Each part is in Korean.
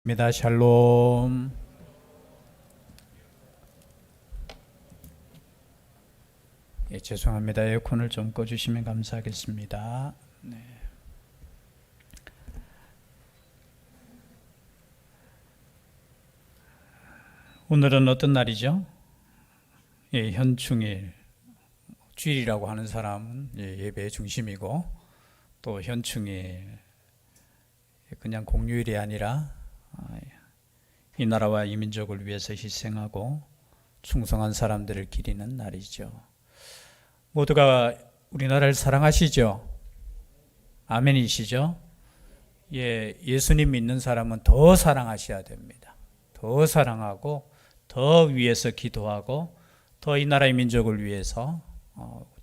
입니다. 샬롬. 죄송합니다. 에어컨을 좀 꺼주시면 감사하겠습니다. 네. 오늘은 어떤 날이죠? 현충일. 주일이라고 하는 사람은 예배의 중심이고, 또 현충일, 그냥 공휴일이 아니라 이 나라와 이 민족을 위해서 희생하고 충성한 사람들을 기리는 날이죠. 모두가 우리나라를 사랑하시죠? 아멘이시죠? 예수님 믿는 사람은 더 사랑하셔야 됩니다. 더 사랑하고 더 위해서 기도하고 더 이 나라의 민족을 위해서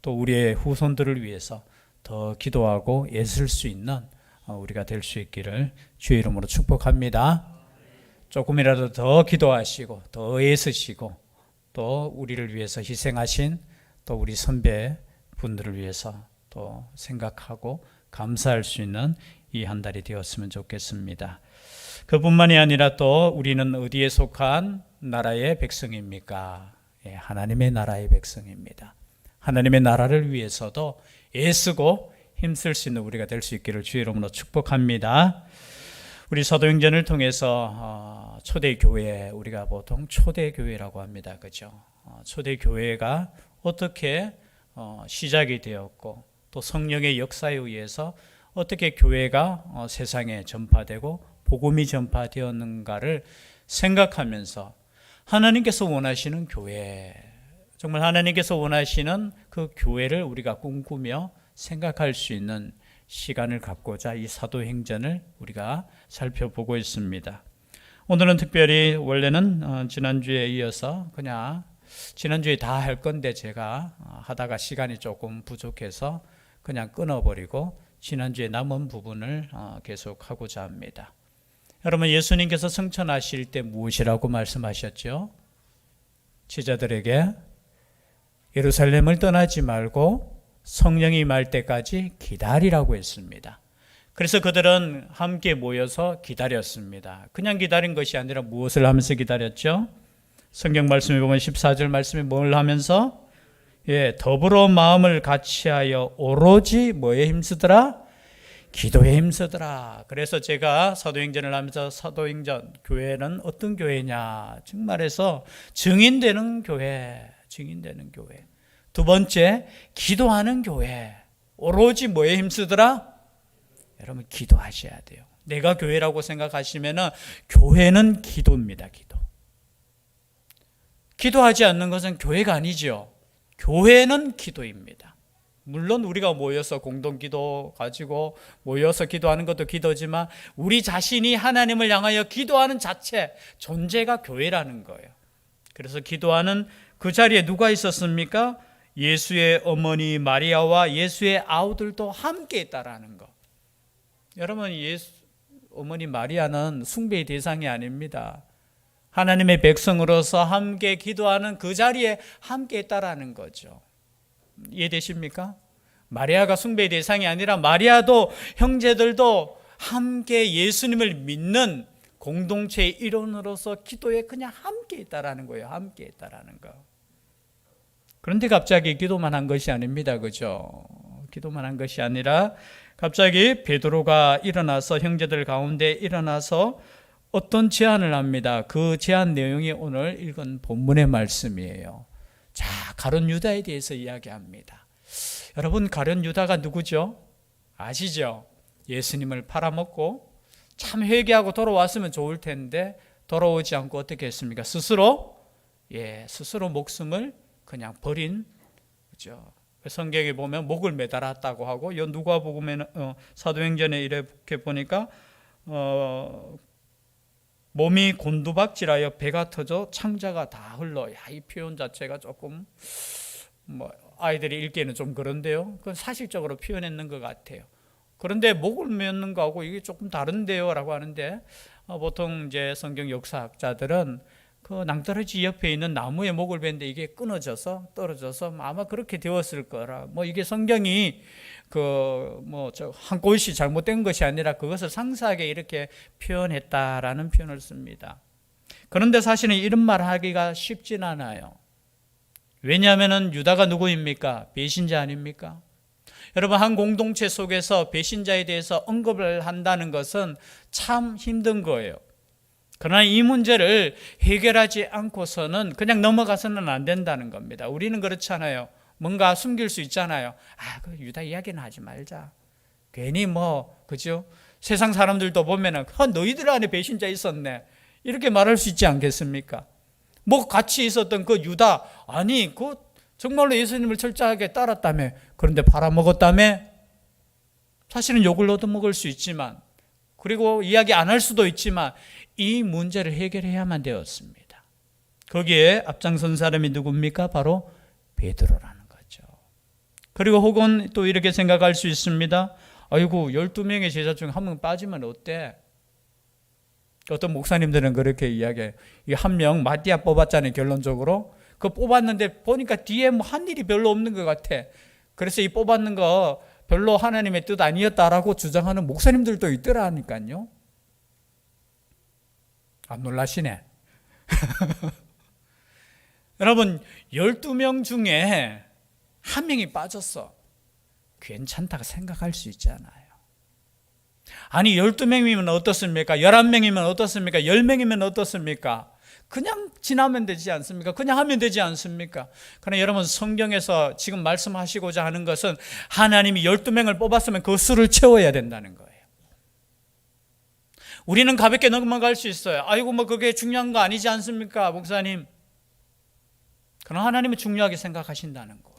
또 우리의 후손들을 위해서 더 기도하고 애쓸 수 있는 우리가 될 수 있기를 주의 이름으로 축복합니다. 조금이라도 더 기도하시고 더 애쓰시고 또 우리를 위해서 희생하신 또 우리 선배 분들을 위해서 또 생각하고 감사할 수 있는 이 한 달이 되었으면 좋겠습니다. 그뿐만이 아니라 또 우리는 어디에 속한 나라의 백성입니까? 하나님의 나라의 백성입니다. 하나님의 나라를 위해서도 애쓰고 힘쓸 수 있는 우리가 될 수 있기를 주의 이름으로 축복합니다. 우리 사도행전을 통해서 초대교회, 우리가 보통 초대교회라고 합니다. 그죠? 초대교회가 어떻게 시작이 되었고 또 성령의 역사에 의해서 어떻게 교회가 세상에 전파되고 복음이 전파되었는가를 생각하면서 하나님께서 원하시는 교회, 정말 하나님께서 원하시는 그 교회를 우리가 꿈꾸며 생각할 수 있는 시간을 갖고자 이 사도행전을 우리가 살펴보고 있습니다. 오늘은 특별히 원래는 지난주에 이어서 그냥 지난주에 다 할 건데 제가 하다가 시간이 조금 부족해서 그냥 끊어버리고 지난주에 남은 부분을 계속 하고자 합니다. 여러분, 예수님께서 승천하실 때 무엇이라고 말씀하셨죠? 제자들에게 예루살렘을 떠나지 말고 성령이 임할 때까지 기다리라고 했습니다. 그래서 그들은 함께 모여서 기다렸습니다. 그냥 기다린 것이 아니라 무엇을 하면서 기다렸죠? 성경 말씀에 보면 14절 말씀에 뭘 하면서? 더불어 마음을 같이하여 오로지 뭐에 힘쓰더라? 기도에 힘쓰더라. 그래서 제가 사도행전을 하면서 사도행전 교회는 어떤 교회냐? 정말해서 증인되는 교회, 증인되는 교회. 두 번째, 기도하는 교회. 오로지 뭐에 힘쓰더라? 여러분, 기도하셔야 돼요. 내가 교회라고 생각하시면은 교회는 기도입니다. 기도. 기도하지 않는 것은 교회가 아니죠. 교회는 기도입니다. 물론 우리가 모여서 공동기도 가지고 모여서 기도하는 것도 기도지만 우리 자신이 하나님을 향하여 기도하는 자체, 존재가 교회라는 거예요. 그래서 기도하는 그 자리에 누가 있었습니까? 예수의 어머니 마리아와 예수의 아우들도 함께 있다라는 것. 여러분, 어머니 마리아는 숭배의 대상이 아닙니다. 하나님의 백성으로서 함께 기도하는 그 자리에 함께 있다라는 거죠. 이해되십니까? 마리아가 숭배의 대상이 아니라 마리아도 형제들도 함께 예수님을 믿는 공동체의 일원으로서 기도에 그냥 함께 있다라는 거예요. 함께 있다라는 거. 그런데 갑자기 기도만 한 것이 아닙니다. 그죠? 기도만 한 것이 아니라 갑자기 베드로가 일어나서 형제들 가운데 일어나서 어떤 제안을 합니다. 그 제안 내용이 오늘 읽은 본문의 말씀이에요. 자, 가룟 유다에 대해서 이야기합니다. 여러분, 가룟 유다가 누구죠? 아시죠? 예수님을 팔아먹고 참 회개하고 돌아왔으면 좋을 텐데 돌아오지 않고 어떻게 했습니까? 스스로 목숨을 그냥 버린, 그죠? 성경에 보면 목을 매달았다고 하고, 누가복음에 사도행전에 이렇게 보니까 몸이 곤두박질하여 배가 터져 창자가 다 흘러. 이 표현 자체가 조금 아이들이 읽기에는 좀 그런데요. 그건 사실적으로 표현했는 것 같아요. 그런데 목을 매는 거하고 이게 조금 다른데요라고 하는데 보통 이제 성경 역사학자들은 그 낭떠러지 옆에 있는 나무의 목을 베는데 이게 끊어져서 떨어져서 아마 그렇게 되었을 거라. 뭐 이게 성경이 한 곳이 잘못된 것이 아니라 그것을 상세하게 이렇게 표현했다라는 표현을 씁니다. 그런데 사실은 이런 말 하기가 쉽진 않아요. 왜냐하면 유다가 누구입니까? 배신자 아닙니까? 여러분, 한 공동체 속에서 배신자에 대해서 언급을 한다는 것은 참 힘든 거예요. 그러나 이 문제를 해결하지 않고서는 그냥 넘어가서는 안 된다는 겁니다. 우리는 그렇잖아요. 뭔가 숨길 수 있잖아요. 그 유다 이야기는 하지 말자. 괜히 그죠? 세상 사람들도 보면은 너희들 안에 배신자 있었네. 이렇게 말할 수 있지 않겠습니까? 같이 있었던 그 유다, 정말로 예수님을 철저하게 따랐다며. 그런데 팔아먹었다며. 사실은 욕을 얻어먹을 수 있지만, 그리고 이야기 안 할 수도 있지만 이 문제를 해결해야만 되었습니다. 거기에 앞장선 사람이 누굽니까? 바로 베드로라는 거죠. 그리고 혹은 또 이렇게 생각할 수 있습니다. 12명의 제자 중 한 명 빠지면 어때? 어떤 목사님들은 그렇게 이야기해요. 이 한 명 마띠아 뽑았잖아요. 결론적으로 그 뽑았는데 보니까 뒤에 한 일이 별로 없는 것 같아. 그래서 이 뽑았는 거 별로 하나님의 뜻 아니었다라고 주장하는 목사님들도 있더라니까요. 안 놀라시네. 여러분, 12명 중에 한 명이 빠졌어. 괜찮다고 생각할 수 있잖아요. 12명이면 어떻습니까? 11명이면 어떻습니까? 10명이면 어떻습니까? 그냥 지나면 되지 않습니까? 그냥 하면 되지 않습니까? 그러나 여러분, 성경에서 지금 말씀하시고자 하는 것은 하나님이 12명을 뽑았으면 그 수를 채워야 된다는 거예요. 우리는 가볍게 넘어갈 수 있어요. 그게 중요한 거 아니지 않습니까, 목사님? 그러나 하나님은 중요하게 생각하신다는 거예요.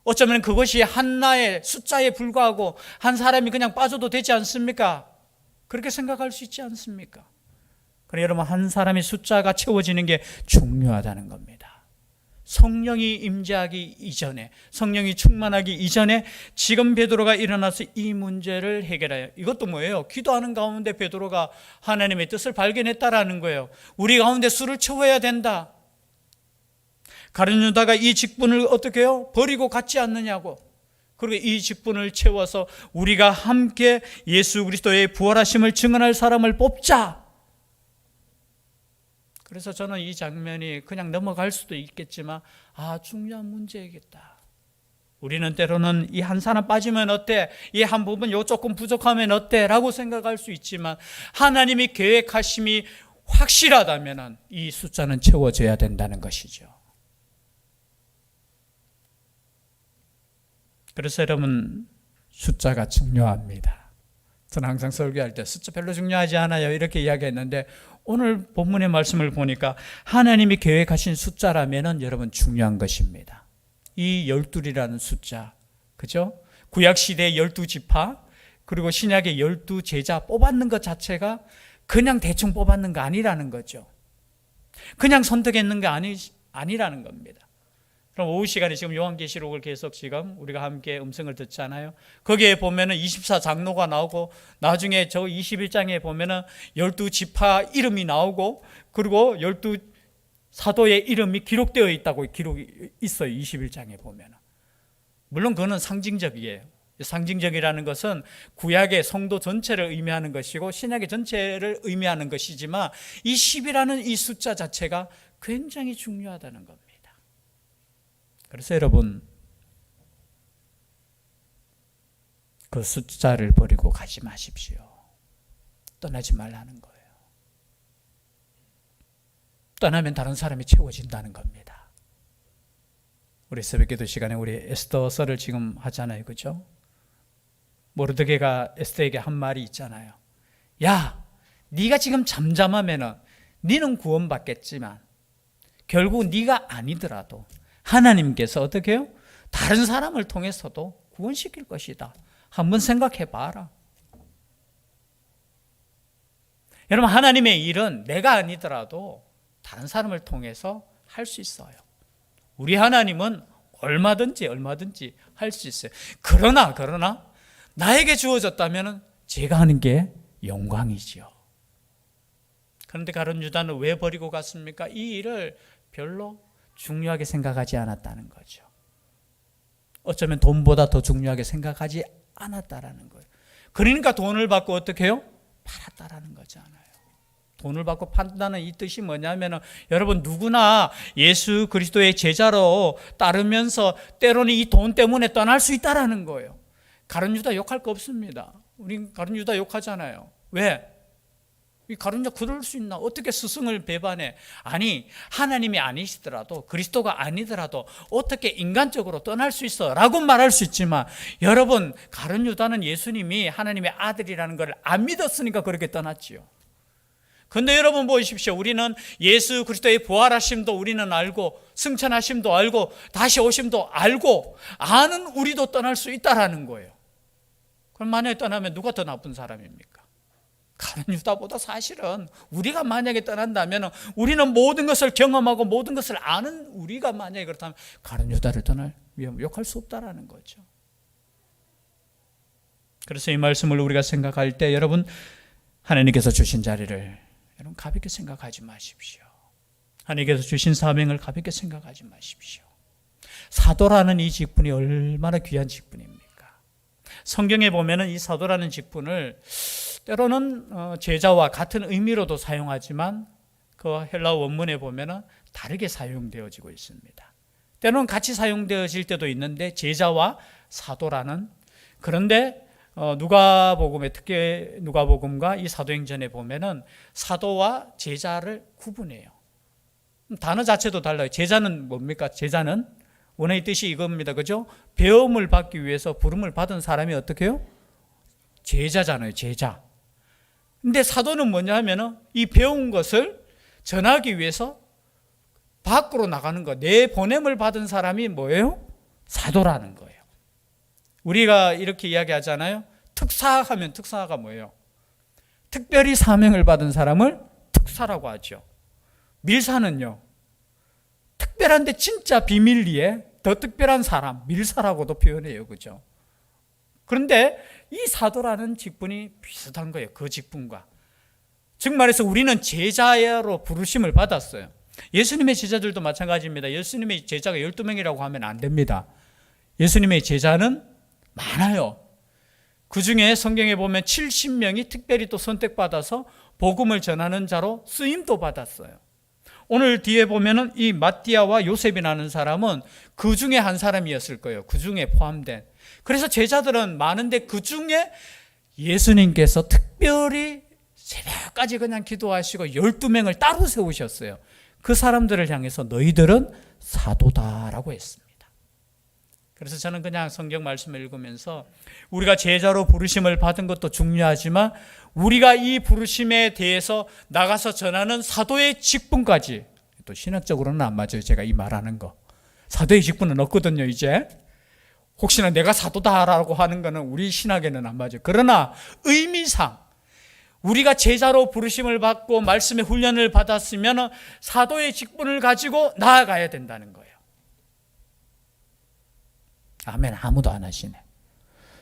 어쩌면 그것이 하나의 숫자에 불과하고 한 사람이 그냥 빠져도 되지 않습니까? 그렇게 생각할 수 있지 않습니까? 그러나 여러분, 한 사람의 숫자가 채워지는 게 중요하다는 겁니다. 성령이 임재하기 이전에, 성령이 충만하기 이전에 지금 베드로가 일어나서 이 문제를 해결해요. 이것도 뭐예요? 기도하는 가운데 베드로가 하나님의 뜻을 발견했다라는 거예요. 우리 가운데 수를 채워야 된다. 가룟 유다가 이 직분을 어떻게 해요? 버리고 갔지 않느냐고. 그리고 이 직분을 채워서 우리가 함께 예수 그리스도의 부활하심을 증언할 사람을 뽑자. 그래서 저는 이 장면이 그냥 넘어갈 수도 있겠지만 중요한 문제이겠다. 우리는 때로는 이 한 사람 빠지면 어때? 이 한 부분 요 조금 부족하면 어때? 라고 생각할 수 있지만 하나님이 계획하심이 확실하다면 이 숫자는 채워져야 된다는 것이죠. 그래서 여러분, 숫자가 중요합니다. 저는 항상 설교할 때 숫자 별로 중요하지 않아요 이렇게 이야기했는데, 오늘 본문의 말씀을 보니까 하나님이 계획하신 숫자라면 여러분 중요한 것입니다. 이 12이라는 숫자, 그죠? 구약시대의 12지파, 그리고 신약의 12제자 뽑았는 것 자체가 그냥 대충 뽑았는 거 아니라는 거죠. 그냥 선택했는 게 아니라는 겁니다. 그럼 오후 시간에 지금 요한계시록을 계속 지금 우리가 함께 음성을 듣잖아요. 거기에 보면은 24장로가 나오고, 나중에 저 21장에 보면은 12지파 이름이 나오고, 그리고 12사도의 이름이 기록되어 있다고 기록이 있어요. 21장에 보면은. 물론 그거는 상징적이에요. 상징적이라는 것은 구약의 성도 전체를 의미하는 것이고 신약의 전체를 의미하는 것이지만, 이 10이라는 이 숫자 자체가 굉장히 중요하다는 겁니다. 그래서 여러분, 그 숫자를 버리고 가지 마십시오. 떠나지 말라는 거예요. 떠나면 다른 사람이 채워진다는 겁니다. 우리 새벽기도 시간에 우리 에스더서를 지금 하잖아요, 그죠? 모르드게가 에스더에게 한 말이 있잖아요. 야, 네가 지금 잠잠하면은 네는 구원받겠지만 결국 네가 아니더라도 하나님께서 어떻게 해요? 다른 사람을 통해서도 구원시킬 것이다. 한번 생각해 봐라. 여러분, 하나님의 일은 내가 아니더라도 다른 사람을 통해서 할 수 있어요. 우리 하나님은 얼마든지 할 수 있어요. 그러나 나에게 주어졌다면 제가 하는 게 영광이지요. 그런데 가룟 유다는 왜 버리고 갔습니까? 이 일을 별로 중요하게 생각하지 않았다는 거죠. 어쩌면 돈보다 더 중요하게 생각하지 않았다라는 거예요. 그러니까 돈을 받고 어떻게 해요? 팔았다라는 거잖아요. 돈을 받고 판다는 이 뜻이 뭐냐면 여러분 누구나 예수 그리스도의 제자로 따르면서 때로는 이 돈 때문에 떠날 수 있다라는 거예요. 가룟 유다 욕할 거 없습니다. 우리 가룟 유다 욕하잖아요. 왜? 이 가룟 유다 그럴 수 있나? 어떻게 스승을 배반해? 아니 하나님이 아니시더라도 그리스도가 아니더라도 어떻게 인간적으로 떠날 수 있어? 라고 말할 수 있지만 여러분 가룟 유다는 예수님이 하나님의 아들이라는 걸 안 믿었으니까 그렇게 떠났지요. 근데 여러분 보십시오. 우리는 예수 그리스도의 부활하심도 우리는 알고 승천하심도 알고 다시 오심도 알고 아는 우리도 떠날 수 있다라는 거예요. 그럼 만약에 떠나면 누가 더 나쁜 사람입니까? 가룟 유다보다 사실은 우리가 만약에 떠난다면 우리는 모든 것을 경험하고 모든 것을 아는 우리가 만약에 그렇다면 가룟 유다를 떠날 위험 욕할 수 없다라는 거죠. 그래서 이 말씀을 우리가 생각할 때 여러분 하나님께서 주신 자리를 여러분 가볍게 생각하지 마십시오. 하나님께서 주신 사명을 가볍게 생각하지 마십시오. 사도라는 이 직분이 얼마나 귀한 직분입니까? 성경에 보면은 이 사도라는 직분을 때로는 제자와 같은 의미로도 사용하지만 그 헬라어 원문에 보면은 다르게 사용되어지고 있습니다. 때로는 같이 사용되어질 때도 있는데 제자와 사도라는 그런데 누가복음의 특히 누가복음과 이 사도행전에 보면은 사도와 제자를 구분해요. 단어 자체도 달라요. 제자는 뭡니까? 제자는 원어의 뜻이 이겁니다. 그죠? 배움을 받기 위해서 부름을 받은 사람이 어떻게 해요? 제자잖아요. 제자. 근데 사도는 뭐냐 하면은 이 배운 것을 전하기 위해서 밖으로 나가는 거. 내보냄을 받은 사람이 뭐예요? 사도라는 거예요. 우리가 이렇게 이야기하잖아요. 특사하면 특사가 뭐예요? 특별히 사명을 받은 사람을 특사라고 하죠. 밀사는요. 특별한데 진짜 비밀리에 더 특별한 사람, 밀사라고도 표현해요. 그죠? 그런데 이 사도라는 직분이 비슷한 거예요. 그 직분과. 즉 말해서 우리는 제자로 부르심을 받았어요. 예수님의 제자들도 마찬가지입니다. 예수님의 제자가 12명이라고 하면 안 됩니다. 예수님의 제자는 많아요. 그 중에 성경에 보면 70명이 특별히 또 선택받아서 복음을 전하는 자로 쓰임도 받았어요. 오늘 뒤에 보면은 이 마띠아와 요셉이라는 사람은 그 중에 한 사람이었을 거예요. 그 중에 포함된. 그래서 제자들은 많은데 그 중에 예수님께서 특별히 새벽까지 그냥 기도하시고 12명을 따로 세우셨어요. 그 사람들을 향해서 너희들은 사도다라고 했습니다. 그래서 저는 그냥 성경 말씀을 읽으면서 우리가 제자로 부르심을 받은 것도 중요하지만 우리가 이 부르심에 대해서 나가서 전하는 사도의 직분까지, 또 신학적으로는 안 맞아요. 제가 이 말하는 거. 사도의 직분은 없거든요. 이제 혹시나 내가 사도다라고 하는 거는 우리 신학에는 안 맞아요. 그러나 의미상 우리가 제자로 부르심을 받고 말씀의 훈련을 받았으면 사도의 직분을 가지고 나아가야 된다는 거예요. 아멘. 아무도 안 하시네.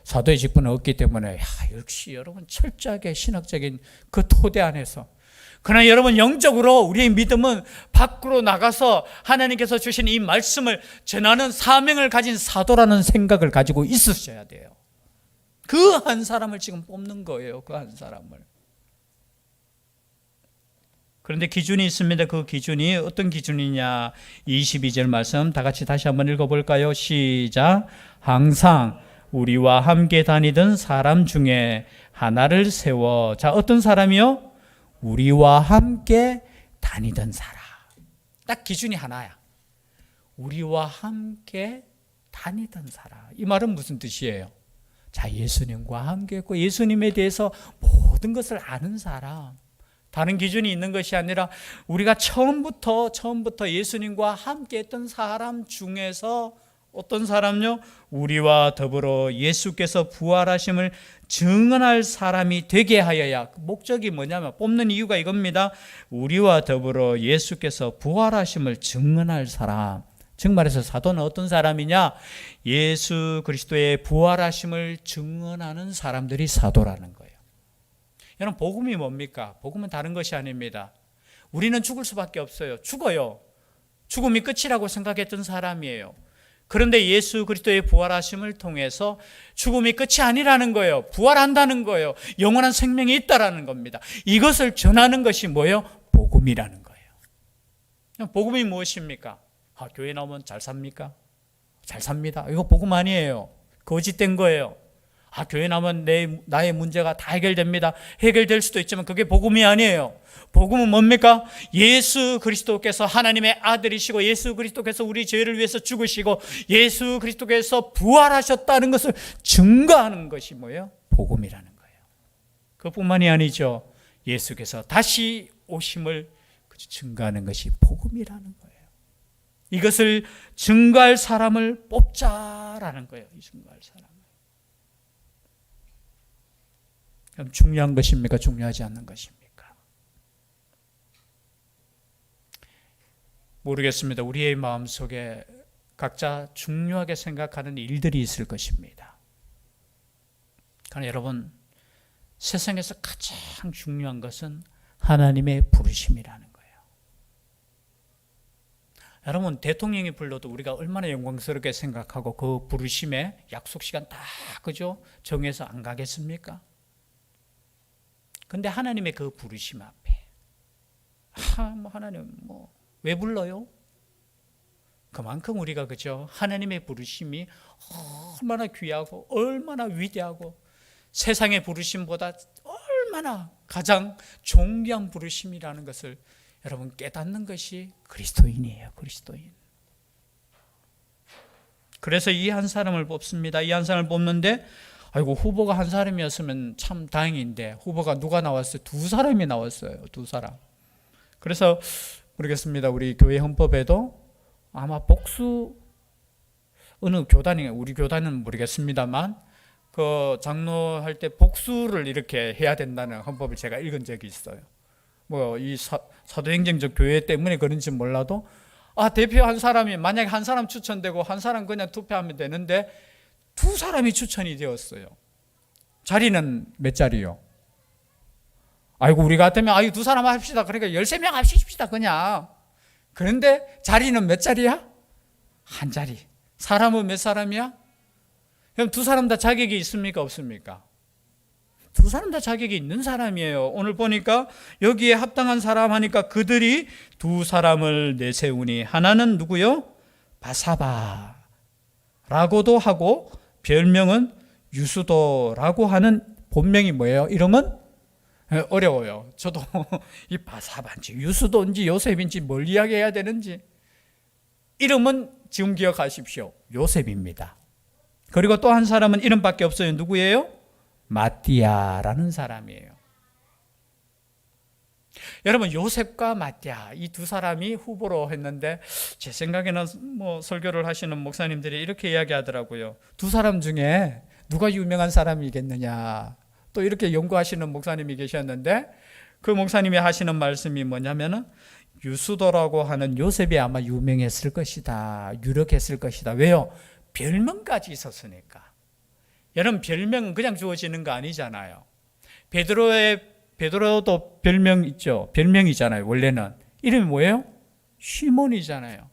사도의 직분은 없기 때문에 역시 여러분 철저하게 신학적인 그 토대 안에서, 그러나 여러분 영적으로 우리의 믿음은 밖으로 나가서 하나님께서 주신 이 말씀을 전하는 사명을 가진 사도라는 생각을 가지고 있으셔야 돼요. 그 한 사람을 지금 뽑는 거예요. 그 한 사람을. 그런데 기준이 있습니다. 그 기준이 어떤 기준이냐? 22절 말씀 다 같이 다시 한번 읽어볼까요? 시작. 항상 우리와 함께 다니던 사람 중에 하나를 세워. 자, 어떤 사람이요? 우리와 함께 다니던 사람. 딱 기준이 하나야. 우리와 함께 다니던 사람. 이 말은 무슨 뜻이에요? 자, 예수님과 함께 했고 예수님에 대해서 모든 것을 아는 사람. 다른 기준이 있는 것이 아니라 우리가 처음부터 예수님과 함께 했던 사람 중에서 어떤 사람요? 우리와 더불어 예수께서 부활하심을 증언할 사람이 되게 하여야. 목적이 뭐냐면 뽑는 이유가 이겁니다. 우리와 더불어 예수께서 부활하심을 증언할 사람. 즉 말해서 사도는 어떤 사람이냐? 예수 그리스도의 부활하심을 증언하는 사람들이 사도라는 거예요. 여러분 복음이 뭡니까? 복음은 다른 것이 아닙니다. 우리는 죽을 수밖에 없어요. 죽어요. 죽음이 끝이라고 생각했던 사람이에요. 그런데 예수 그리스도의 부활하심을 통해서 죽음이 끝이 아니라는 거예요. 부활한다는 거예요. 영원한 생명이 있다라는 겁니다. 이것을 전하는 것이 뭐예요? 복음이라는 거예요. 복음이 무엇입니까? 교회 나오면 잘 삽니까? 잘 삽니다. 이거 복음 아니에요. 거짓된 거예요. 교회 나오면 나의 문제가 다 해결됩니다. 해결될 수도 있지만 그게 복음이 아니에요. 복음은 뭡니까? 예수 그리스도께서 하나님의 아들이시고 예수 그리스도께서 우리 죄를 위해서 죽으시고 예수 그리스도께서 부활하셨다는 것을 증거하는 것이 뭐예요? 복음이라는 거예요. 그뿐만이 아니죠. 예수께서 다시 오심을 증거하는 것이 복음이라는 거예요. 이것을 증거할 사람을 뽑자라는 거예요. 이 증거할 사람. 그럼 중요한 것입니까? 중요하지 않는 것입니까? 모르겠습니다. 우리의 마음속에 각자 중요하게 생각하는 일들이 있을 것입니다. 그러나 여러분, 세상에서 가장 중요한 것은 하나님의 부르심이라는 거예요. 여러분, 대통령이 불러도 우리가 얼마나 영광스럽게 생각하고 그 부르심에 약속 시간 다 그죠? 정해서 안 가겠습니까? 근데 하나님의 그 부르심 앞에 하나님 왜 불러요? 그만큼 우리가 그죠? 하나님의 부르심이 얼마나 귀하고 얼마나 위대하고 세상의 부르심보다 얼마나 가장 존귀한 부르심이라는 것을 여러분 깨닫는 것이 그리스도인이에요. 그리스도인. 그래서 이 한 사람을 뽑습니다. 이 한 사람을 뽑는데 후보가 한 사람이었으면 참 다행인데 후보가 누가 나왔어요? 두 사람이 나왔어요. 두 사람. 그래서 모르겠습니다. 우리 교회 헌법에도 아마 복수 어느 교단이 우리 교단은 모르겠습니다만 그 장로할 때 복수를 이렇게 해야 된다는 헌법을 제가 읽은 적이 있어요. 이 사도행정적 교회 때문에 그런지 몰라도 대표 한 사람이 만약에 한 사람 추천되고 한 사람 그냥 투표하면 되는데 두 사람이 추천이 되었어요. 자리는 몇 자리요? 우리 같으면 두 사람 합시다. 그러니까 13명 합시다 그냥. 그런데 자리는 몇 자리야? 한 자리. 사람은 몇 사람이야? 그럼 두 사람 다 자격이 있습니까? 없습니까? 두 사람 다 자격이 있는 사람이에요. 오늘 보니까 여기에 합당한 사람 하니까 그들이 두 사람을 내세우니 하나는 누구요? 바사바라고도 하고 별명은 유수도라고 하는 본명이 뭐예요? 이름은? 어려워요. 저도 이 바사바인지 유수도인지 요셉인지 뭘 이야기해야 되는지. 이름은 지금 기억하십시오. 요셉입니다. 그리고 또 한 사람은 이름밖에 없어요. 누구예요? 마띠아라는 사람이에요. 여러분, 요셉과 마띠아 이 두 사람이 후보로 했는데 제 생각에는 설교를 하시는 목사님들이 이렇게 이야기하더라고요. 두 사람 중에 누가 유명한 사람이겠느냐. 또 이렇게 연구하시는 목사님이 계셨는데 그 목사님이 하시는 말씀이 뭐냐면은 유수도라고 하는 요셉이 아마 유명했을 것이다. 유력했을 것이다. 왜요? 별명까지 있었으니까. 여러분, 별명은 그냥 주어지는 거 아니잖아요. 베드로도 별명 있죠. 별명이잖아요. 원래는 이름이 뭐예요? 시몬이잖아요.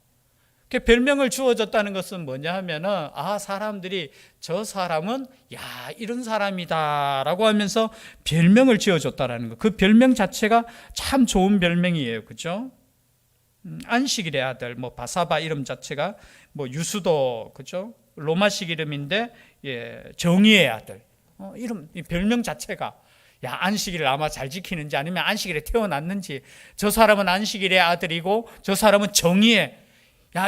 그 별명을 주어졌다는 것은 뭐냐 하면은 사람들이 저 사람은 이런 사람이다라고 하면서 별명을 지어줬다라는 거. 그 별명 자체가 참 좋은 별명이에요. 그죠? 안식일의 아들, 바사바 이름 자체가 유수도, 그죠? 로마식 이름인데 정의의 아들. 이름, 이 별명 자체가 안식일을 아마 잘 지키는지 아니면 안식일에 태어났는지 저 사람은 안식일의 아들이고 저 사람은 정의의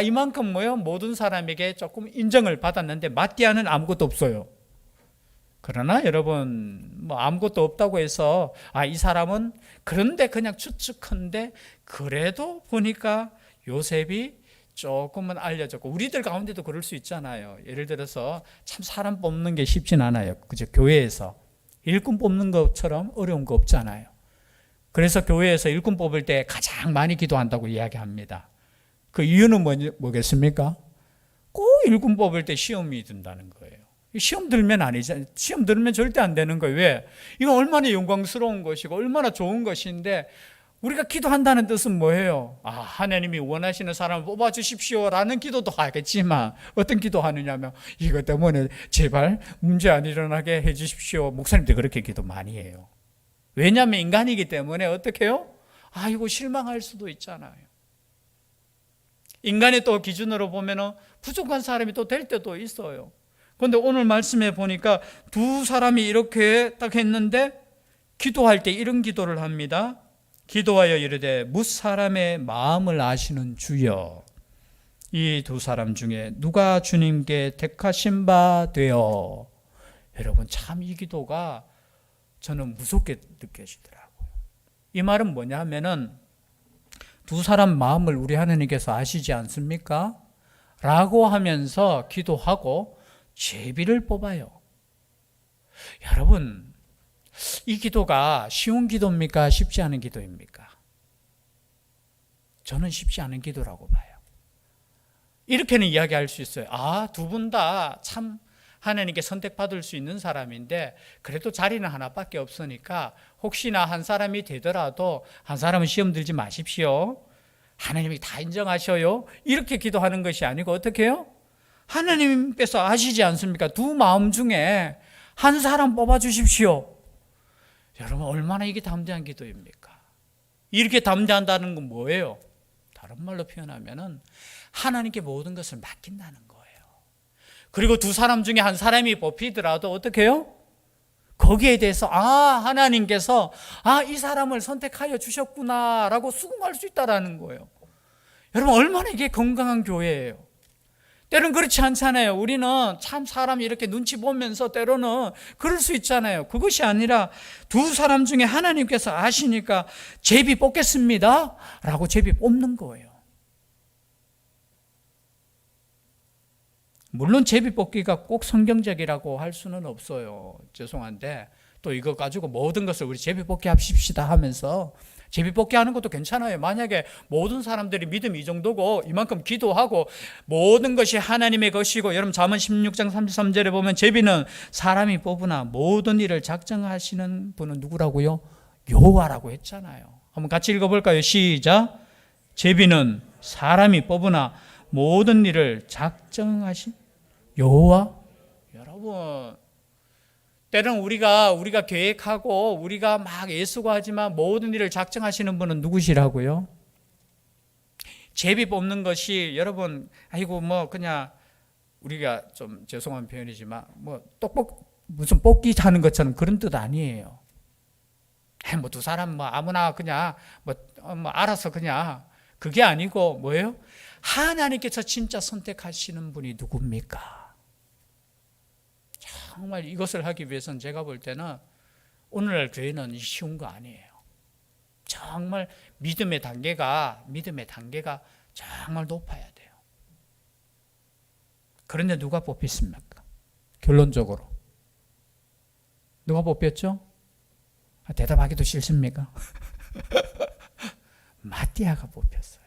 이만큼 모든 사람에게 조금 인정을 받았는데 마띠아는 아무것도 없어요. 그러나 여러분 아무것도 없다고 해서 이 사람은 그런데 그냥 추측한데 그래도 보니까 요셉이 조금은 알려졌고 우리들 가운데도 그럴 수 있잖아요. 예를 들어서 참 사람 뽑는 게 쉽진 않아요. 그죠? 교회에서 일꾼 뽑는 것처럼 어려운 거 없잖아요. 그래서 교회에서 일꾼 뽑을 때 가장 많이 기도한다고 이야기합니다. 그 이유는 뭐겠습니까? 꼭 일꾼 뽑을 때 시험이 든다는 거예요. 시험 들면 아니잖아요. 시험 들면 절대 안 되는 거예요. 왜? 이거 얼마나 영광스러운 것이고 얼마나 좋은 것인데 우리가 기도한다는 뜻은 뭐예요? 하나님이 원하시는 사람을 뽑아주십시오라는 기도도 하겠지만 어떤 기도하느냐면 이것 때문에 제발 문제 안 일어나게 해주십시오. 목사님들 그렇게 기도 많이 해요. 왜냐하면 인간이기 때문에 어떻게 해요? 이거 실망할 수도 있잖아요. 인간의 또 기준으로 보면 부족한 사람이 또 될 때도 있어요. 그런데 오늘 말씀에 보니까 두 사람이 이렇게 딱 했는데 기도할 때 이런 기도를 합니다. 기도하여 이르되 뭇 사람의 마음을 아시는 주여, 이 두 사람 중에 누가 주님께 택하신 바 되어. 여러분 참 이 기도가 저는 무섭게 느껴지더라고요. 이 말은 뭐냐면은 두 사람 마음을 우리 하나님께서 아시지 않습니까? 라고 하면서 기도하고 제비를 뽑아요. 여러분 이 기도가 쉬운 기도입니까? 쉽지 않은 기도입니까? 저는 쉽지 않은 기도라고 봐요. 이렇게는 이야기할 수 있어요. 두 분 다 참 하나님께 선택받을 수 있는 사람인데 그래도 자리는 하나밖에 없으니까 혹시나 한 사람이 되더라도 한 사람은 시험 들지 마십시오. 하나님이 다 인정하셔요. 이렇게 기도하는 것이 아니고 어떻게 해요? 하나님께서 아시지 않습니까? 두 마음 중에 한 사람 뽑아주십시오. 여러분 얼마나 이게 담대한 기도입니까? 이렇게 담대한다는 건 뭐예요? 다른 말로 표현하면은 하나님께 모든 것을 맡긴다는 거예요. 그리고 두 사람 중에 한 사람이 뽑히더라도 어떻게 해요? 거기에 대해서 하나님께서 이 사람을 선택하여 주셨구나라고 수긍할 수 있다라는 거예요. 여러분 얼마나 이게 건강한 교회예요. 때로는 그렇지 않잖아요. 우리는 참 사람이 이렇게 눈치 보면서 때로는 그럴 수 있잖아요. 그것이 아니라 두 사람 중에 하나님께서 아시니까 제비 뽑겠습니다 라고 제비 뽑는 거예요. 물론 제비 뽑기가 꼭 성경적이라고 할 수는 없어요. 죄송한데 또 이거 가지고 모든 것을 우리 제비 뽑기 합시다 하면서 제비 뽑기 하는 것도 괜찮아요. 만약에 모든 사람들이 믿음이 이 정도고 이만큼 기도하고 모든 것이 하나님의 것이고, 여러분 잠언 16장 33절에 보면 제비는 사람이 뽑으나 모든 일을 작정하시는 분은 누구라고요? 여호와라고 했잖아요. 한번 같이 읽어볼까요? 시작. 제비는 사람이 뽑으나 모든 일을 작정하신 여호와. 여러분 때로는 우리가 계획하고 우리가 막 애쓰고 하지만 모든 일을 작정하시는 분은 누구시라고요? 제비 뽑는 것이 여러분 그냥 우리가 좀 죄송한 표현이지만 무슨 뽑기 하는 것처럼 그런 뜻 아니에요. 두 사람 아무나 그냥 알아서 그냥, 그게 아니고 뭐예요? 하나님께서 진짜 선택하시는 분이 누굽니까? 정말 이것을 하기 위해서는 제가 볼 때는 오늘날 교회는 쉬운 거 아니에요. 정말 믿음의 단계가 정말 높아야 돼요. 그런데 누가 뽑혔습니까? 결론적으로 누가 뽑혔죠? 대답하기도 싫습니까? 마띠아가 뽑혔어요.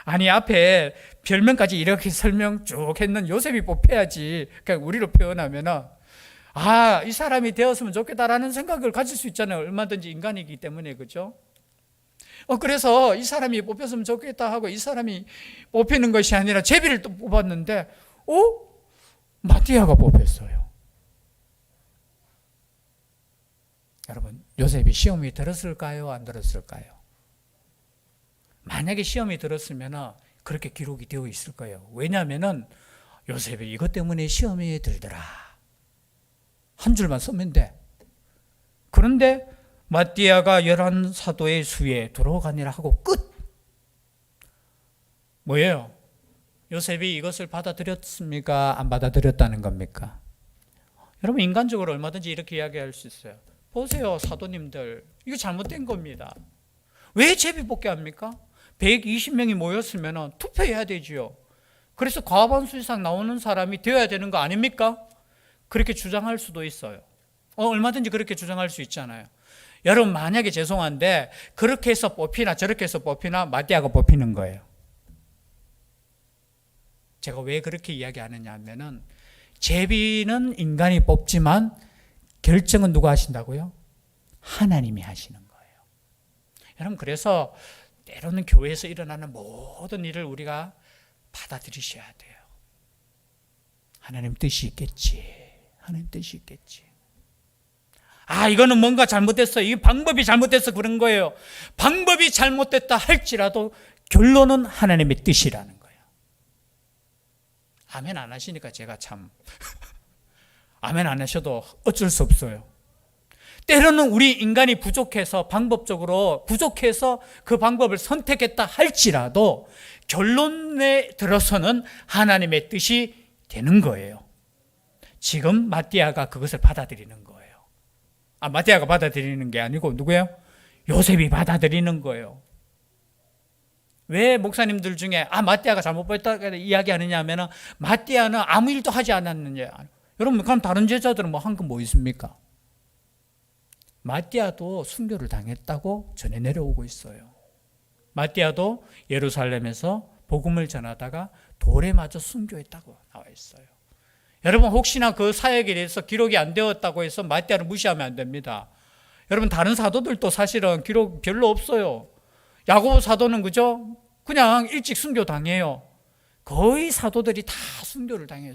앞에 별명까지 이렇게 설명 쭉 했는 요셉이 뽑혀야지. 그러니까 우리로 표현하면은 이 사람이 되었으면 좋겠다라는 생각을 가질 수 있잖아요. 얼마든지 인간이기 때문에. 그죠? 그래서 이 사람이 뽑혔으면 좋겠다 하고 이 사람이 뽑히는 것이 아니라 제비를 또 뽑았는데 마띠아가 뽑혔어요. 여러분 요셉이 시험이 들었을까요? 안 들었을까요? 만약에 시험이 들었으면 그렇게 기록이 되어 있을 거예요. 왜냐하면 요셉이 이것 때문에 시험이 들더라 한 줄만 쓰면 돼. 그런데 마띠아가 11사도의 수에 들어가니라 하고 끝. 뭐예요? 요셉이 이것을 받아들였습니까? 안 받아들였다는 겁니까? 여러분 인간적으로 얼마든지 이렇게 이야기할 수 있어요. 보세요 사도님들, 이거 잘못된 겁니다. 왜 제비 뽑게 합니까? 120명이 모였으면 투표해야 되지요. 그래서 과반수 이상 나오는 사람이 되어야 되는 거 아닙니까? 그렇게 주장할 수도 있어요. 얼마든지 그렇게 주장할 수 있잖아요. 여러분 만약에 죄송한데 그렇게 해서 뽑히나 저렇게 해서 뽑히나 마띠아가 뽑히는 거예요. 제가 왜 그렇게 이야기하느냐 하면은 제비는 인간이 뽑지만 결정은 누가 하신다고요? 하나님이 하시는 거예요. 여러분, 그래서 때로는 교회에서 일어나는 모든 일을 우리가 받아들이셔야 돼요. 하나님 뜻이 있겠지. 하나님 뜻이 있겠지. 이거는 뭔가 잘못됐어. 이 방법이 잘못돼서 그런 거예요. 방법이 잘못됐다 할지라도 결론은 하나님의 뜻이라는 거예요. 아멘 안 하시니까 제가 참 아멘 안 하셔도 어쩔 수 없어요. 때로는 우리 인간이 방법적으로 부족해서 그 방법을 선택했다 할지라도 결론에 들어서는 하나님의 뜻이 되는 거예요. 지금 마띠아가 그것을 받아들이는 거예요. 마띠아가 받아들이는 게 아니고 누구예요? 요셉이 받아들이는 거예요. 왜 목사님들 중에 마띠아가 잘못했다고 이야기하느냐 하면 마띠아는 아무 일도 하지 않았느냐. 여러분, 그럼 다른 제자들은 한 거 뭐 있습니까? 마띠아도 순교를 당했다고 전해 내려오고 있어요. 마띠아도 예루살렘에서 복음을 전하다가 돌에 맞아 순교했다고 나와 있어요. 여러분, 혹시나 그 사역에 대해서 기록이 안 되었다고 해서 마띠아를 무시하면 안 됩니다. 여러분, 다른 사도들도 사실은 기록 별로 없어요. 야고보 사도는 그죠? 그냥 일찍 순교 당해요. 거의 사도들이 다 순교를 당해요.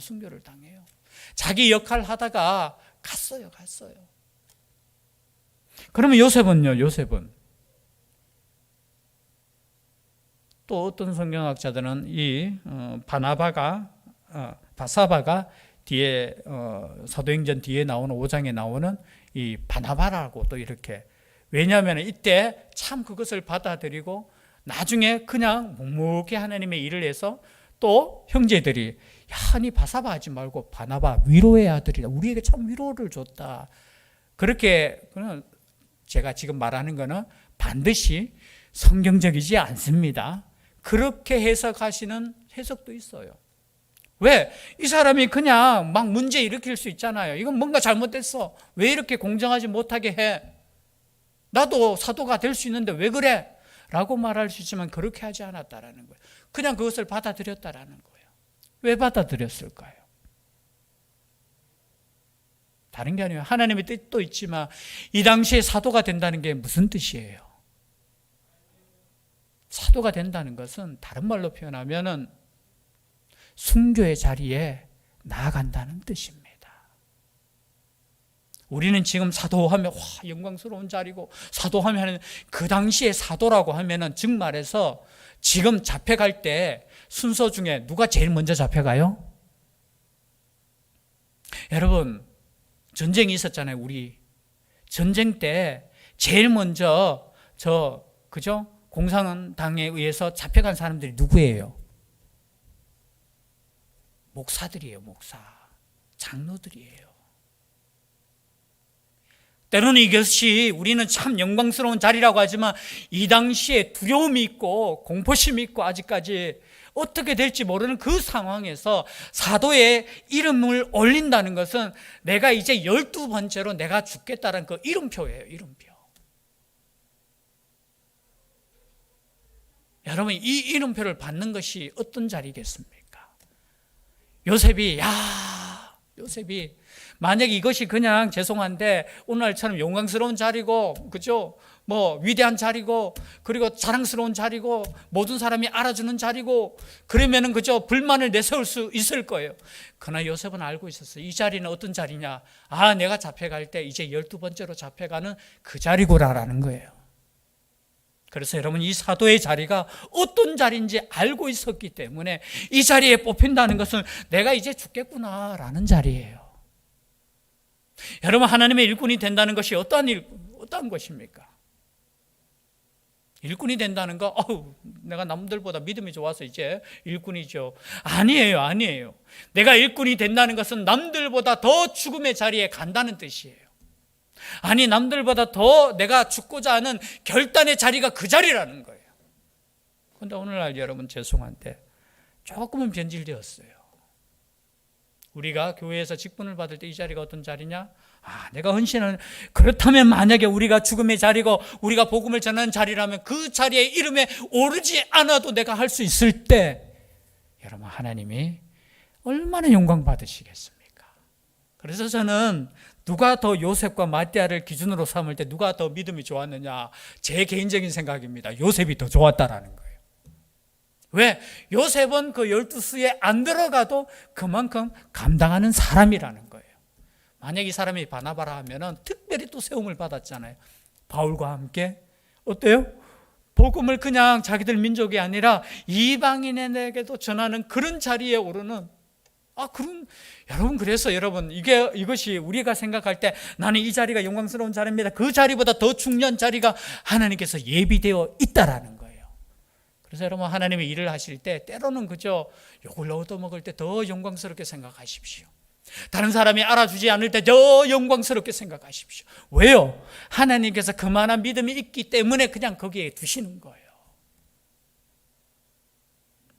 자기 역할 하다가 갔어요. 그러면 요셉은요? 또 어떤 성경학자들은 이 바사바가 뒤에 사도행전 뒤에 나오는 5장에 나오는 이 바나바라고 또 이렇게, 왜냐하면 이때 참 그것을 받아들이고 나중에 그냥 묵묵히 하나님의 일을 해서 또 형제들이 니 바사바 하지 말고 바나바 위로의 아들이다. 우리에게 참 위로를 줬다. 그렇게, 제가 지금 말하는 거는 반드시 성경적이지 않습니다. 그렇게 해석하시는 해석도 있어요. 왜? 이 사람이 그냥 막 문제 일으킬 수 있잖아요. 이건 뭔가 잘못됐어. 왜 이렇게 공정하지 못하게 해? 나도 사도가 될 수 있는데 왜 그래? 라고 말할 수 있지만 그렇게 하지 않았다라는 거예요. 그냥 그것을 받아들였다라는 거예요. 왜 받아들였을까요? 다른 게 아니에요. 하나님의 뜻도 있지만 이 당시에 사도가 된다는 게 무슨 뜻이에요? 사도가 된다는 것은 다른 말로 표현하면은 순교의 자리에 나아간다는 뜻입니다. 우리는 지금 사도하면 영광스러운 자리고, 사도하면 그 당시에 사도라고 하면은 즉 말해서 지금 잡혀갈 때 순서 중에 누가 제일 먼저 잡혀가요? 여러분, 전쟁이 있었잖아요. 우리 전쟁 때 제일 먼저 그죠? 공산당에 의해서 잡혀간 사람들이 누구예요? 목사들이에요. 장로들이에요. 때로는 이것이 우리는 참 영광스러운 자리라고 하지만 이 당시에 두려움이 있고 공포심이 있고 아직까지 어떻게 될지 모르는 그 상황에서 사도의 이름을 올린다는 것은 내가 이제 12번째로 내가 죽겠다는 그 이름표예요. 이름표. 여러분, 이 이름표를 받는 것이 어떤 자리겠습니까? 요셉이 만약에 이것이 그냥 죄송한데 오늘날처럼 영광스러운 자리고, 그죠? 위대한 자리고, 그리고 자랑스러운 자리고, 모든 사람이 알아주는 자리고, 그러면은 그죠? 불만을 내세울 수 있을 거예요. 그러나 요셉은 알고 있었어요. 이 자리는 어떤 자리냐? 내가 잡혀갈 때 이제 12번째로 잡혀가는 그 자리구나라는 거예요. 그래서 여러분, 이 사도의 자리가 어떤 자리인지 알고 있었기 때문에 이 자리에 뽑힌다는 것은 내가 이제 죽겠구나라는 자리예요. 여러분, 하나님의 일꾼이 된다는 것이 어떠한 것입니까? 일꾼이 된다는 거, 내가 남들보다 믿음이 좋아서 이제 일꾼이죠. 아니에요. 내가 일꾼이 된다는 것은 남들보다 더 죽음의 자리에 간다는 뜻이에요. 남들보다 더 내가 죽고자 하는 결단의 자리가 그 자리라는 거예요. 그런데 오늘날 여러분, 죄송한데 조금은 변질되었어요. 우리가 교회에서 직분을 받을 때 이 자리가 어떤 자리냐? 내가 헌신을, 그렇다면 만약에 우리가 죽음의 자리고 우리가 복음을 전하는 자리라면 그 자리에 이름에 오르지 않아도 내가 할 수 있을 때, 여러분, 하나님이 얼마나 영광 받으시겠습니까? 그래서 저는 누가 더 요셉과 마띠아를 기준으로 삼을 때 누가 더 믿음이 좋았느냐? 제 개인적인 생각입니다. 요셉이 더 좋았다라는 거예요. 왜? 요셉은 그 12수에 안 들어가도 그만큼 감당하는 사람이라는 거예요. 만약 이 사람이 바나바라 하면은 특별히 또 세움을 받았잖아요. 바울과 함께 어때요? 복음을 그냥 자기들 민족이 아니라 이방인에게도 전하는 그런 자리에 오르는 여러분, 그래서 여러분, 이것이 우리가 생각할 때 나는 이 자리가 영광스러운 자리입니다. 그 자리보다 더 중요한 자리가 하나님께서 예비되어 있다라는 거예요. 그래서 여러분, 하나님의 일을 하실 때 때로는 그저 욕을 얻어먹을 때 더 영광스럽게 생각하십시오. 다른 사람이 알아주지 않을 때 더 영광스럽게 생각하십시오. 왜요? 하나님께서 그만한 믿음이 있기 때문에 그냥 거기에 두시는 거예요.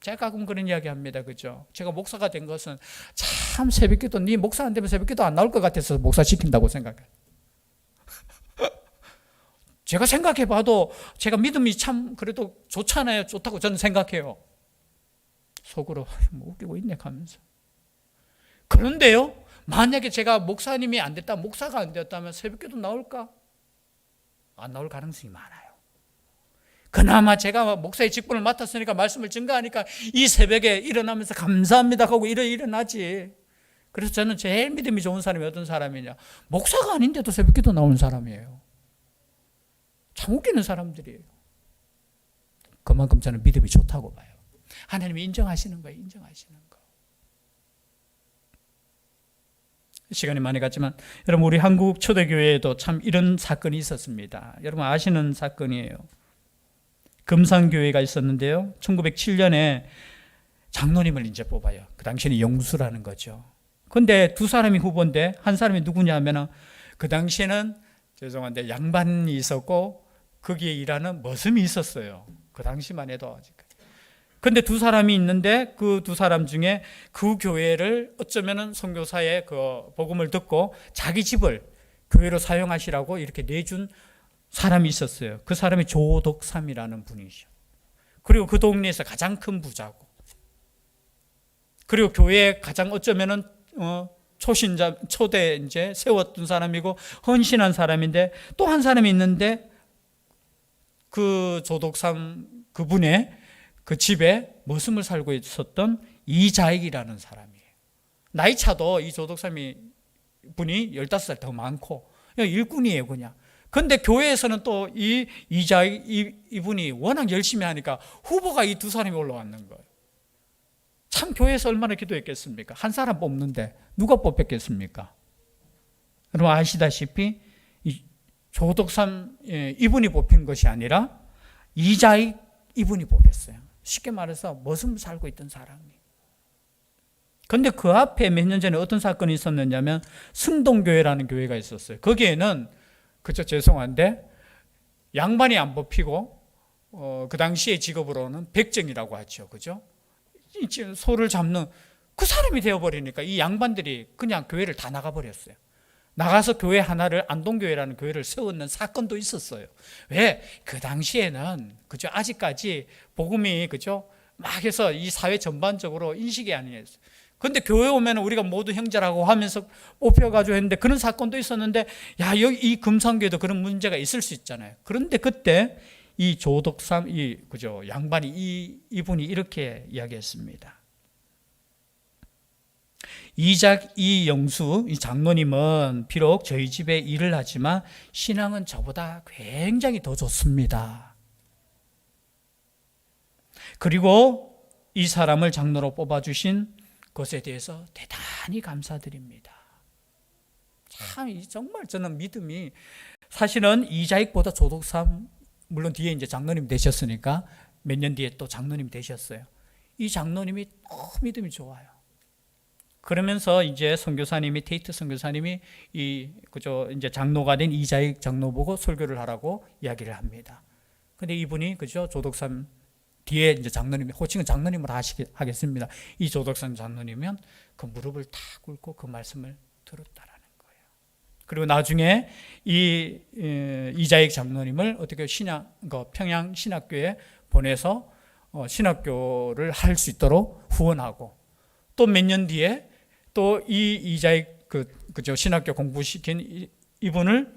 제가 가끔 그런 이야기 합니다. 그죠? 제가 목사가 된 것은 참 새벽기도, 네 목사 안 되면 새벽기도 안 나올 것 같아서 목사 시킨다고 생각해요. 제가 생각해 봐도 제가 믿음이 참 그래도 좋잖아요. 좋다고 저는 생각해요. 속으로 뭐 웃기고 있네 하면서. 그런데요, 만약에 제가 목사님이 안 됐다, 목사가 안 되었다면 새벽기도 나올까? 안 나올 가능성이 많아요. 그나마 제가 목사의 직분을 맡았으니까 말씀을 증거하니까 이 새벽에 일어나면서 감사합니다 하고 일어나지. 그래서 저는 제일 믿음이 좋은 사람이 어떤 사람이냐? 목사가 아닌데도 새벽기도 나오는 사람이에요. 참 웃기는 사람들이에요. 그만큼 저는 믿음이 좋다고 봐요. 하나님이 인정하시는 거예요. 인정하시는 거. 시간이 많이 갔지만 여러분, 우리 한국 초대교회에도 참 이런 사건이 있었습니다. 여러분 아시는 사건이에요. 금산교회가 있었는데요. 1907년에 장로님을 이제 뽑아요. 그 당시에는 영수라는 거죠. 그런데 두 사람이 후보인데 한 사람이 누구냐 하면 그 당시에는 죄송한데 양반이 있었고 거기에 일하는 머슴이 있었어요. 그 당시만 해도 아직까지. 그런데 두 사람이 있는데 그 두 사람 중에 그 교회를 어쩌면은 선교사의 그 복음을 듣고 자기 집을 교회로 사용하시라고 이렇게 내준 사람이 있었어요. 그 사람이 조덕삼이라는 분이죠. 그리고 그 동네에서 가장 큰 부자고, 그리고 교회에 가장 어쩌면은 초대 이제 세웠던 사람이고 헌신한 사람인데, 또 한 사람이 있는데 그 조덕삼 그분의 그 집에 머슴을 살고 있었던 이자익이라는 사람이에요. 나이 차도 이 조덕삼이 분이 15살 더 많고 일꾼이에요, 그냥. 그런데 교회에서는 또 이 이자익 이분이 워낙 열심히 하니까 후보가 이 두 사람이 올라왔는 거예요. 참 교회에서 얼마나 기도했겠습니까? 한 사람 뽑는데 누가 뽑혔겠습니까? 여러분 아시다시피 이 조덕삼 이분이 뽑힌 것이 아니라 이자익 이분이 뽑혔어요. 쉽게 말해서 머슴 살고 있던 사람이. 그런데 그 앞에 몇 년 전에 어떤 사건이 있었느냐면 승동교회라는 교회가 있었어요. 거기에는 그저 죄송한데 양반이 안 뽑히고 그 당시의 직업으로는 백정이라고 하죠. 그죠? 소를 잡는 그 사람이 되어버리니까 이 양반들이 그냥 교회를 다 나가버렸어요. 나가서 교회 하나를, 안동교회라는 교회를 세웠는 사건도 있었어요. 왜? 그 당시에는 그죠? 아직까지 복음이 그죠? 막 해서 이 사회 전반적으로 인식이 아니었어요. 그런데 교회 오면 우리가 모두 형제라고 하면서 뽑혀가지고 했는데 그런 사건도 있었는데, 야, 여기 이 금산교회도 그런 문제가 있을 수 있잖아요. 그런데 그때 이 조덕삼, 그죠? 양반이 이분이 이렇게 이야기했습니다. 이영수, 이 장로님은 비록 저희 집에 일을 하지만 신앙은 저보다 굉장히 더 좋습니다. 그리고 이 사람을 장로로 뽑아주신 것에 대해서 대단히 감사드립니다. 참 정말 저는 믿음이, 사실은 이자익보다 조덕삼, 물론 뒤에 이제 장로님 되셨으니까 몇 년 뒤에 또 장로님 되셨어요. 이 장로님이 너무 믿음이 좋아요. 그러면서 이제 선교사님이, 테이트 선교사님이 그죠, 이제 장로가 된 이자익 장로 보고 설교를 하라고 이야기를 합니다. 근데 이분이 그죠, 조덕삼 뒤에 이제 장로님이, 호칭은 장로님으로 하겠습니다. 이 조덕삼 장로님은 그 무릎을 탁 꿇고 그 말씀을 들었다라는 거예요. 그리고 나중에 이자익 장로님을 어떻게 평양 신학교에 보내서 신학교를 할 수 있도록 후원하고, 또 몇 년 뒤에 또 이 이자익 그죠? 신학교 공부시킨 이분을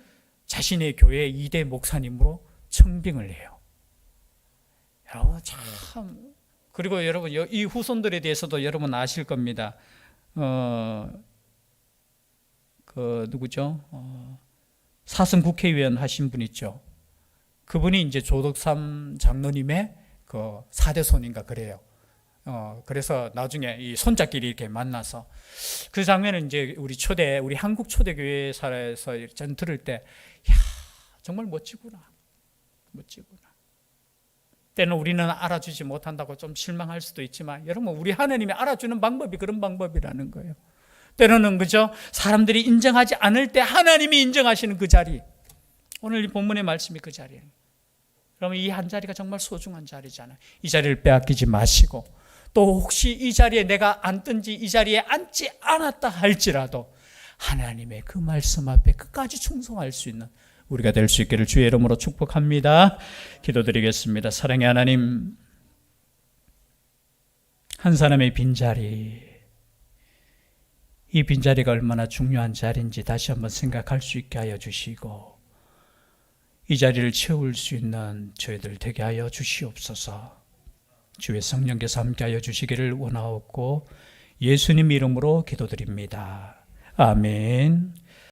자신의 교회 2대 목사님으로 청빙을 해요. 여러분 참, 그리고 여러분 이 후손들에 대해서도 여러분 아실 겁니다. 누구죠? 사승 국회의원 하신 분 있죠. 그분이 이제 조덕삼 장로님의 그 4대 손인가 그래요. 그래서 나중에 이 손자끼리 이렇게 만나서 그 장면은 이제 우리 한국 초대교회사에서 전 들을 때, 야, 정말 멋지구나. 때는 우리는 알아주지 못한다고 좀 실망할 수도 있지만, 여러분, 우리 하나님이 알아주는 방법이 그런 방법이라는 거예요. 때로는 그죠? 사람들이 인정하지 않을 때 하나님이 인정하시는 그 자리. 오늘 이 본문의 말씀이 그 자리예요. 그러면 이 한 자리가 정말 소중한 자리잖아요. 이 자리를 빼앗기지 마시고, 또 혹시 이 자리에 내가 앉든지 이 자리에 앉지 않았다 할지라도 하나님의 그 말씀 앞에 끝까지 충성할 수 있는 우리가 될 수 있기를 주의 이름으로 축복합니다. 기도드리겠습니다. 사랑의 하나님, 한 사람의 빈자리, 이 빈자리가 얼마나 중요한 자리인지 다시 한번 생각할 수 있게 하여 주시고, 이 자리를 채울 수 있는 저희들 되게 하여 주시옵소서. 주의 성령께서 함께하여 주시기를 원하옵고 예수님 이름으로 기도드립니다. 아멘.